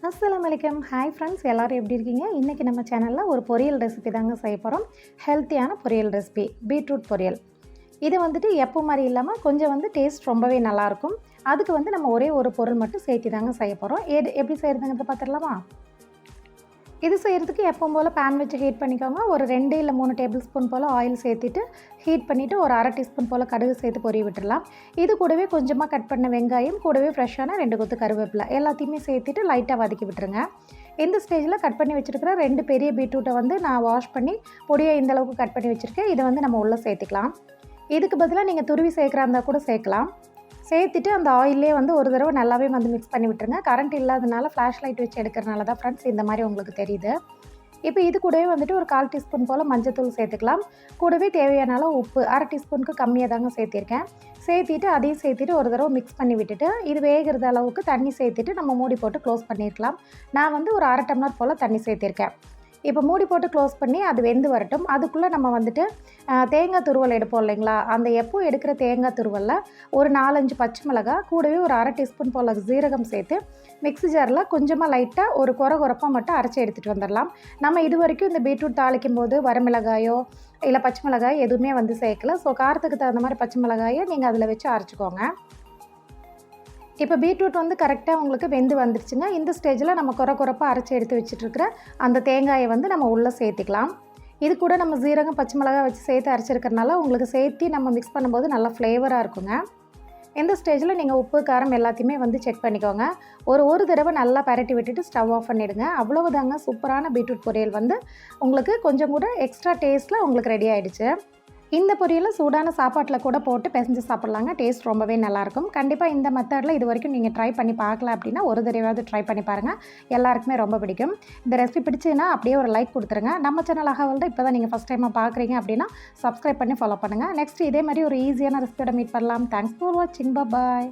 அஸ்ஸலாமு அலைக்கும். Hi friends, எல்லோரும் எப்படி இருக்கீங்க? இன்றைக்கி நம்ம சேனலில் ஒரு பொரியல் ரெசிபி தாங்க செய்ய போகிறோம். ஹெல்த்தியான பொரியல் ரெசிபி, பீட்ரூட் பொரியல். இது வந்துட்டு எப்போ மாதிரி இல்லாமல் கொஞ்சம் டேஸ்ட் ரொம்பவே நல்லாயிருக்கும். அதுக்கு நம்ம ஒரே ஒரு பொருள் மட்டும் சேர்த்து தாங்க செய்ய போகிறோம். எப்படி செய்கிறதுங்கிறத பார்த்துடலாமா? இது செய்கிறதுக்கு எப்பவும் போல் பேன் வச்சு ஹீட் பண்ணிக்கோங்க. ஒரு 2 இல்லை 3 டேபிள் ஸ்பூன் போல் ஆயில் சேர்த்துட்டு ஹீட் பண்ணிவிட்டு ஒரு அரை டீஸ்பூன் போல் கடுகு சேர்த்து பொரிய விட்டுடலாம். இது கூடவே கொஞ்சமாக கட் பண்ண வெங்காயம், கூடவே ஃப்ரெஷ்ஷான 2 கொத்து கருவேப்பிலை எல்லாத்தையுமே சேர்த்துட்டு லைட்டாக வதக்கி விட்டுருங்க. இந்த ஸ்டேஜில் கட் பண்ணி வச்சுருக்கிற 2 பெரிய பீட்ரூட்டை நான் வாஷ் பண்ணி பொடியை இந்தளவுக்கு கட் பண்ணி வச்சுருக்கேன். இதை நம்ம உள்ளே சேர்த்துக்கலாம். இதுக்கு பதிலாக நீங்கள் துருவி சேர்க்குறா இருந்தால் கூட சேர்க்கலாம். சேர்த்துட்டு அந்த ஆயிலே ஒரு தடவை நல்லாவே மிக்ஸ் பண்ணி விட்டுருங்க. கரண்ட் இல்லாதனால ஃப்ளாஷ் லைட் வச்சு எடுக்கிறனால தான் ஃப்ரெண்ட்ஸ் இந்த மாதிரி உங்களுக்கு தெரியுது. இப்போ இது கூடவே ஒரு 1/4 டீஸ்பூன் போல் மஞ்சத்தூள் சேர்த்துக்கலாம். கூடவே தேவையான அளவு உப்பு அரை டீஸ்பூனுக்கு கம்மியாக தாங்க சேர்த்திருக்கேன். சேர்த்திட்டு அதையும் சேர்த்துட்டு ஒரு தடவை மிக்ஸ் பண்ணி விட்டுட்டு இது வேகிறது அளவுக்கு தண்ணி சேர்த்துட்டு நம்ம மூடி போட்டு க்ளோஸ் பண்ணியிருக்கலாம். நான் ஒரு அரை டம்ளர் போல் தண்ணி சேர்த்திருக்கேன். இப்போ மூடி போட்டு க்ளோஸ் பண்ணி அது வெந்து வரட்டும். அதுக்குள்ளே நம்ம தேங்காய் துருவல் எடுப்போம் இல்லைங்களா? அந்த எப்போ எடுக்கிற தேங்காய் துருவலில் ஒரு 4-5 பச்சை மிளகாய், கூடவே ஒரு அரை டீஸ்பூன் போல் ஜீரகம் சேர்த்து மிக்ஸி ஜாரில் கொஞ்சமாக லைட்டாக ஒரு கொரப்பாக மட்டும் அரைச்சி எடுத்துகிட்டு வந்துடலாம். நம்ம இது வரைக்கும் இந்த பீட்ரூட் தாளிக்கும் போது வரமிளகாயோ இல்லை பச்சை மிளகாய் எதுவுமே சேர்க்கல. ஸோ காரத்துக்கு தகுந்த மாதிரி பச்சை மிளகாயை நீங்கள் அதில் வச்சு அரைச்சிக்கோங்க. இப்போ பீட்ரூட் கரெக்டாக உங்களுக்கு வெந்து வந்துருச்சுங்க. இந்த ஸ்டேஜில் நம்ம கொரப்பாக அரைச்சி எடுத்து வச்சுட்ருக்கிற அந்த தேங்காயை நம்ம உள்ளே சேர்த்துக்கலாம். இது கூட நம்ம ஜீரகம் பச்சை மிளகாய் வச்சு சேர்த்து அரைச்சிருக்கிறனால உங்களுக்கு சேர்த்து நம்ம மிக்ஸ் பண்ணும்போது நல்லா ஃப்ளேவராக இருக்குங்க. இந்த ஸ்டேஜில் நீங்கள் உப்பு காரம் எல்லாத்தையுமே செக் பண்ணிக்கோங்க. ஒரு தடவை நல்லா பரட்டி விட்டுட்டு ஸ்டவ் ஆஃப் பண்ணிவிடுங்க. அவ்வளவுதாங்க, சூப்பரான பீட்ரூட் பொரியல் உங்களுக்கு கொஞ்சம் கூட எக்ஸ்ட்ரா டேஸ்ட்டில் உங்களுக்கு ரெடி ஆகிடுச்சு. இந்த பொரியலை சூடான சாப்பாட்டில் கூட போட்டு பிசைஞ்சு சாப்பிட்லாங்க. டேஸ்ட் ரொம்பவே நல்லாயிருக்கும். கண்டிப்பாக இந்த மெத்தடில் இது வரைக்கும் நீங்கள் ட்ரை பண்ணி பார்க்கல அப்படின்னா ஒரு தடவையாவது ட்ரை பண்ணி பாருங்கள். எல்லாருக்குமே ரொம்ப பிடிக்கும். இந்த ரெசிபி பிடிச்சுன்னா அப்படியே ஒரு லைக் கொடுத்துருங்க. நம்ம சேனல் அகவல் இப்போ தான் நீங்கள் ஃபஸ்ட் டைமாக பார்க்குறீங்க அப்படின்னா சப்ஸ்கிரைப் பண்ணி ஃபாலோ பண்ணுங்கள். நெக்ஸ்ட் இதே மாதிரி ஒரு ஈஸியான ரெசிபியோட மீட் பண்ணலாம். தேங்க்ஸ் ஃபார் வாட்சிங். பாய்.